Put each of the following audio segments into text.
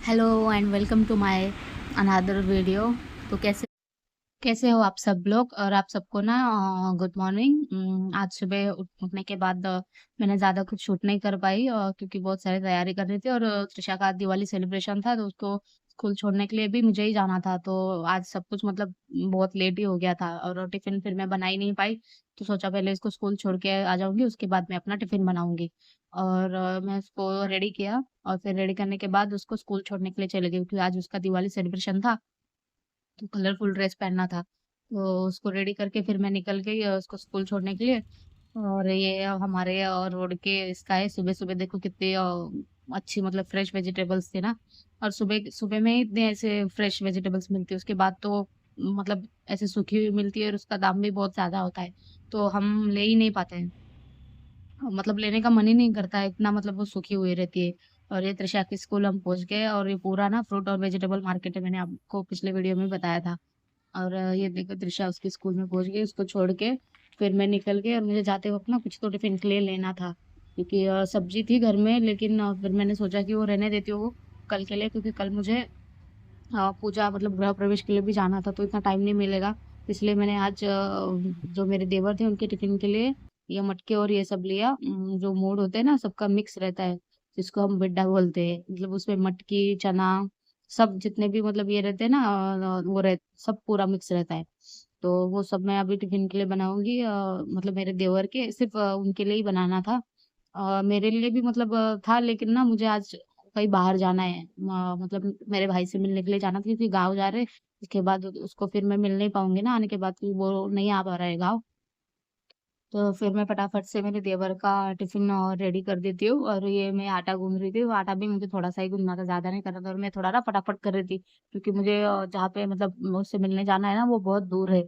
Hello and welcome to my another video. तो कैसे कैसे हो आप सब लोग। और आप सबको ना गुड मॉर्निंग। आज सुबह उठने के बाद मैंने ज़्यादा कुछ शूट नहीं कर पाई क्योंकि बहुत सारी तैयारी कर रही थी और त्रिशा का दिवाली सेलिब्रेशन था, तो उसको स्कूल छोड़ने के लिए भी मुझे ही जाना था। तो आज सब कुछ मतलब बहुत लेट ही हो गया था और टिफिन फिर मैं बना ही नहीं पाई। तो सोचा पहले इसको स्कूल छोड़ के आ जाऊंगी, उसके बाद मैं अपना टिफिन बनाऊंगी। और मैं उसको रेडी किया और फिर रेडी करने के बाद उसको स्कूल छोड़ने के लिए चले गई, क्योंकि आज उसका दिवाली सेलिब्रेशन था। तो कलरफुल ड्रेस पहनना था, तो उसको रेडी करके फिर मैं निकल गई उसको स्कूल छोड़ने के लिए। और ये हमारे रोड के इसका है, सुबह सुबह देखो कितनी अच्छी मतलब फ्रेश वेजिटेबल्स थी ना। और सुबह सुबह में ही इतने ऐसे फ्रेश वेजिटेबल्स मिलती है, उसके बाद तो मतलब ऐसे सूखी हुई मिलती है और उसका दाम भी बहुत ज्यादा होता है, तो हम ले ही नहीं पाते हैं। मतलब लेने का मन ही नहीं करता है, इतना मतलब वो सूखी हुई रहती है। और ये त्रिशा के स्कूल हम पहुंच गए और ये पूरा ना फ्रूट और वेजिटेबल मार्केट है, मैंने आपको पिछले वीडियो में बताया था। और ये देखो त्रिशा उसके स्कूल में पहुंच गई, उसको छोड़ के फिर मैं निकल गई। और मुझे जाते वक्त ना कुछ तो टिफिन के लिए लेना था, क्योंकि सब्जी थी घर में, लेकिन फिर मैंने सोचा कि वो रहने देती हूँ कल के लिए, क्योंकि कल मुझे पूजा मतलब गृह प्रवेश के लिए भी जाना था, तो इतना टाइम नहीं मिलेगा। इसलिए मैंने आज जो मेरे देवर थे उनके टिफिन के लिए ये मटके और ये सब लिया। जो मूड होते हैं ना सबका मिक्स रहता है, जिसको हम बिड्डा बोलते हैं, मतलब उसमें मटकी चना सब जितने भी मतलब ये रहते हैं ना वो रह सब पूरा मिक्स रहता है। तो वो सब मैं अभी टिफिन के लिए बनाऊंगी, मतलब मेरे देवर के सिर्फ उनके लिए ही बनाना था। मेरे लिए भी मतलब था, लेकिन ना मुझे आज कहीं बाहर जाना है, मतलब मेरे भाई से मिलने के लिए जाना था, क्योंकि गाँव जा रहे। इसके बाद उसको फिर मैं मिल नहीं पाऊंगी ना आने के बाद, क्योंकि वो नहीं आ पा रहा है गाँव। तो फिर मैं फटाफट से मेरे देवर का टिफिन रेडी कर देती हूँ। और ये मैं आटा गूंद रही थी, वो आटा भी मुझे थोड़ा सा ही गूंदना था, ज्यादा नहीं करना था, और मैं थोड़ा ना फटाफट कर रही थी, क्योंकि मुझे जहाँ पे मतलब उससे मिलने जाना है ना वो बहुत दूर है,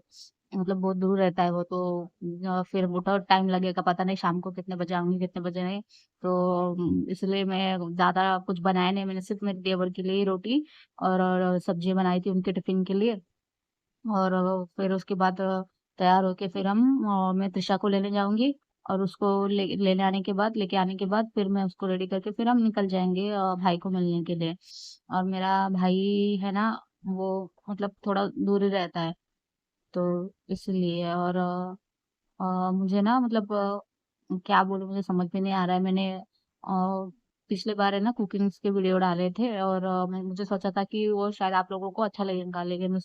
मतलब बहुत दूर रहता है वो। तो फिर बहुत टाइम लगेगा, पता नहीं शाम को कितने बजे आऊंगी कितने बजे नहीं। तो इसलिए मैं ज्यादा कुछ बनाया नहीं, मैंने सिर्फ मेरे देवर के लिए ही रोटी और सब्जी बनाई थी उनके टिफिन के लिए। और फिर उसके बाद तैयार होके फिर मैं त्रिशा को लेने जाऊंगी। और उसको लेने आने के बाद लेके आने के बाद फिर मैं उसको रेडी करके फिर हम निकल जाएंगे भाई को मिलने के लिए। और मेरा भाई है ना, वो मतलब थोड़ा दूर ही रहता है, तो इसलिए। और मुझे ना मतलब क्या बोलूं, मुझे समझ में नहीं आ रहा है। मैंने पिछले बार है ना कुकिंग के वीडियो डाले थे, और मुझे सोचा था कि वो शायद आप लोगों को अच्छा लगेगा, लेकिन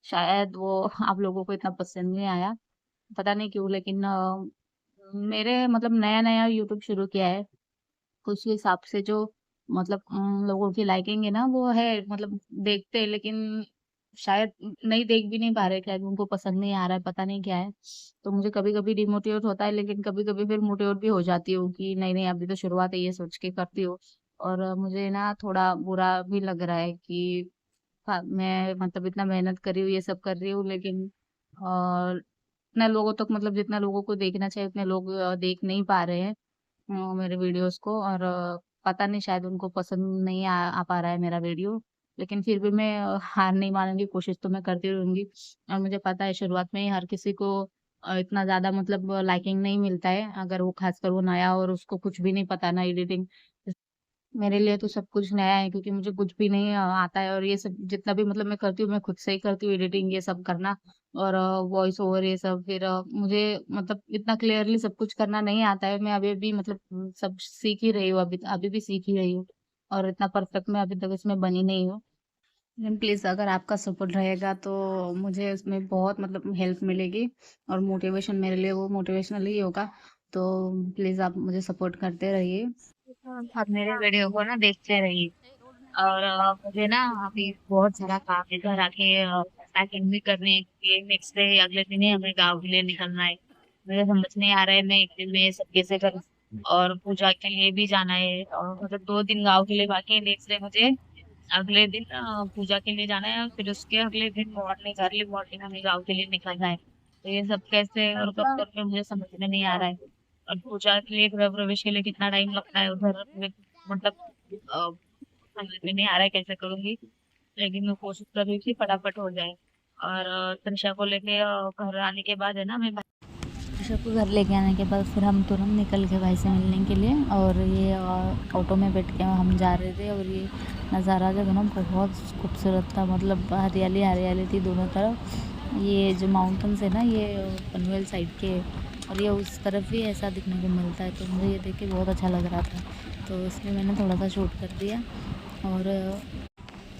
शायद वो आप लोगों को इतना पसंद नहीं आया, पता नहीं क्यों। लेकिन मेरे मतलब नया नया यूट्यूब शुरू किया है, तो उस हिसाब से जो मतलब लोगों की लाइकिंग है ना वो है, मतलब देखते हैं, लेकिन शायद नहीं देख भी नहीं पा रहे, शायद उनको पसंद नहीं आ रहा है, पता नहीं क्या है। तो मुझे कभी कभी डिमोटिवेट होता है, लेकिन कभी कभी फिर मोटिवेट भी हो जाती हूँ कि नहीं नहीं अभी तो शुरुआत है, ये सोच के करती हूँ। और मुझे ना थोड़ा बुरा भी लग रहा है कि मैं मतलब इतना मेहनत कर रही हूँ, ये सब कर रही हूँ, लेकिन और इतने लोगों तक मतलब जितना लोगों को देखना चाहिए उतने लोग देख नहीं पा रहे हैं मेरे वीडियोस को। और पता नहीं शायद उनको पसंद नहीं आ पा रहा है मेरा वीडियो। लेकिन फिर भी मैं हार नहीं मानूंगी, कोशिश तो मैं करती रहूंगी। और मुझे पता है शुरुआत में ही हर किसी को इतना ज्यादा मतलब लाइकिंग नहीं मिलता है, अगर वो खासकर वो नया और उसको कुछ भी नहीं पता ना एडिटिंग। मेरे लिए तो सब कुछ नया है, क्योंकि मुझे कुछ भी नहीं आता है, और ये सब जितना भी मतलब मैं करती हूँ मैं खुद से ही करती हूँ, एडिटिंग ये सब करना और वॉइस ओवर ये सब। फिर मुझे मतलब इतना क्लियरली सब कुछ करना नहीं आता है, मैं अभी भी मतलब सब सीख ही रही हूँ, अभी अभी भी सीख ही रही हूँ। और इतना परफेक्ट मैं अभी तक इसमें बनी नहीं हूँ। लेकिन प्लीज़ अगर आपका सपोर्ट रहेगा तो मुझे उसमें बहुत मतलब हेल्प मिलेगी, और मोटिवेशन मेरे लिए वो मोटिवेशनल ही होगा। तो प्लीज़ आप मुझे सपोर्ट करते रहिए, आप मेरे वीडियो को ना देखते रहिए। और मुझे ना अभी बहुत सारा काम है, घर आके पैकिंग भी करनी है, क्योंकि नेक्स्ट डे अगले दिन ही हमें गाँव के लिए निकलना है। मुझे समझ नहीं आ रहा है मैं एक दिन में ये सब कैसे करूँ। और पूजा के लिए भी जाना है, और मतलब 2 दिन गाँव के लिए बाकी है, नेक्स्ट डे मुझे अगले दिन पूजा के लिए जाना है, और फिर उसके अगले दिन मॉर्निंग अर्ली मॉर्निंग हमें गाँव के लिए निकलना है। तो ये सब कैसे और कब करके मुझे समझ में नहीं आ रहा है। और पूजा के लिए गृह प्रवेश के लिए कितना टाइम लगता है उधर मतलब समझ में नहीं आ रहा है कैसे करूंगी। लेकिन मैं कोशिश कर रही थी फटाफट हो जाए। और त्रिशा को लेके घर आने के बाद है ना मैं ऋषभ को घर लेके आने के बाद फिर हम तुरंत निकल गए भाई से मिलने के लिए। और ये ऑटो में बैठ के हम जा रहे थे और ये नज़ारा जो था ना बहुत खूबसूरत था। मतलब हरियाली हरियाली थी दोनों तरफ। ये जो माउंटेन्स है ना ये पनवेल साइड के, और ये उस तरफ भी ऐसा दिखने को मिलता है। तो मुझे ये देख के बहुत अच्छा लग रहा था, तो इसलिए मैंने थोड़ा सा शूट कर दिया।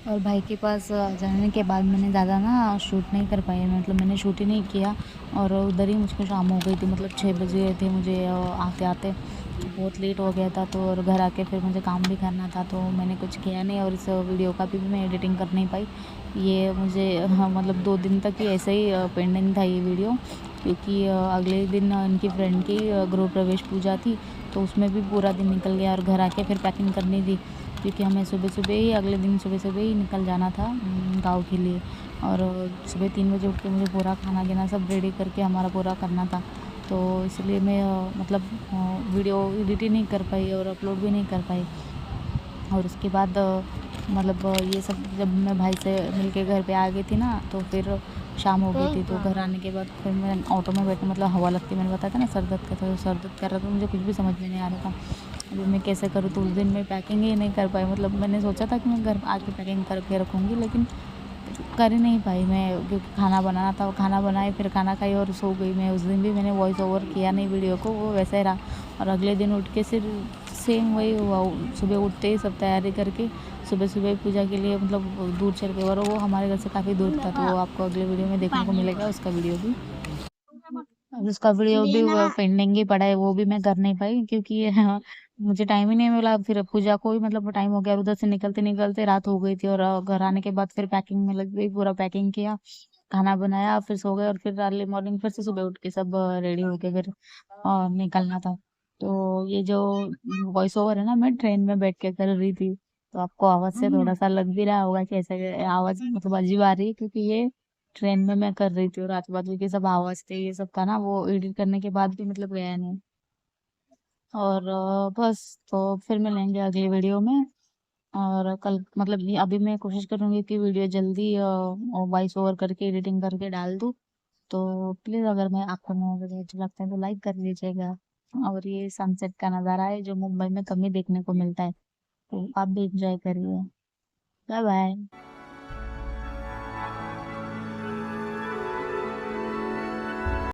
और भाई के पास जाने के बाद मैंने ज़्यादा ना शूट नहीं कर पाई, मतलब मैंने शूट ही नहीं किया। और उधर ही मुझको शाम हो गई थी, मतलब 6 बज गए थे मुझे आते आते, तो बहुत लेट हो गया था। तो और घर आके फिर मुझे काम भी करना था, तो मैंने कुछ किया नहीं। और इस वीडियो का भी मैं एडिटिंग कर नहीं पाई। ये मुझे हाँ, मतलब 2 दिन तक ही ऐसे ही पेंडिंग था ये वीडियो, क्योंकि अगले दिन इनकी फ्रेंड की गृह प्रवेश पूजा थी, तो उसमें भी पूरा दिन निकल गया। और घर आके फिर पैकिंग करनी थी, क्योंकि हमें सुबह सुबह ही अगले दिन सुबह सुबह ही निकल जाना था गाँव के लिए। और सुबह 3 बजे उठ के मुझे पूरा खाना पीना सब रेडी करके हमारा पूरा करना था। तो इसलिए मैं मतलब वीडियो एडिट ही नहीं कर पाई और अपलोड भी नहीं कर पाई। और उसके बाद मतलब ये सब जब मैं भाई से मिलके घर पे आ गई थी ना, तो फिर शाम हो गई थी। तो घर आने के बाद फिर मैं ऑटो में बैठे, मतलब हवा लगती, मैंने बताया था ना सर दर्द का था, तो सर दर्द कर रहा था, मुझे कुछ भी समझ में नहीं आ रहा था अभी मैं कैसे करूँ। तो उस दिन मैं पैकिंग ही नहीं कर पाई। मतलब मैंने सोचा था कि मैं घर आके पैकिंग करके रखूँगी, लेकिन कर ही नहीं पाई मैं, क्योंकि खाना बनाना था। वो खाना बनाए, फिर खाना खाई और सो गई मैं। उस दिन भी मैंने वॉइस ओवर किया नहीं वीडियो को, वो वैसे ही रहा। और अगले दिन उठ के सिर्फ सेम वही हुआ, सुबह उठते ही सब तैयारी करके सुबह सुबह पूजा के लिए मतलब दूर चल गए। और वो हमारे घर से काफ़ी दूर था, तो वो आपको अगले वीडियो में देखने को मिलेगा उसका वीडियो भी। अब उसका वीडियो भी वो पेंडिंग ही पड़ा है, वो भी मैं कर नहीं पाई, क्योंकि मुझे टाइम ही नहीं मिला। फिर पूजा को भी मतलब टाइम हो गया, और उधर से निकलते निकलते रात हो गई थी। और घर आने के बाद फिर पैकिंग में लग गई, पूरा पैकिंग किया, खाना बनाया, फिर सो गए। और फिर अर्ली मॉर्निंग फिर से सुबह उठ के सब रेडी होके फिर निकलना था। तो ये जो वॉइस ओवर है ना, मैं ट्रेन में बैठ के कर रही थी, तो आपको आवाज से थोड़ा सा लग भी रहा होगा कि ऐसे आवाज मतलब अजीब आ रही है, क्योंकि ये ट्रेन में मैं कर रही थी और आजू बाजू की सब आवाज थे, ये सब था ना, वो एडिट करने के बाद भी मतलब गया नहीं। और बस तो फिर मिलेंगे अगली वीडियो में। और कल मतलब अभी मैं कोशिश करूंगी कि वीडियो जल्दी वॉइस ओवर करके एडिटिंग करके डाल दूँ। तो प्लीज़ अगर मैं आपको मेरा वीडियो अच्छा लगता है तो लाइक कर लीजिएगा। और ये सनसेट का नज़ारा है जो मुंबई में कम ही देखने को मिलता है, तो आप भी इंजॉय करिए। Bye bye.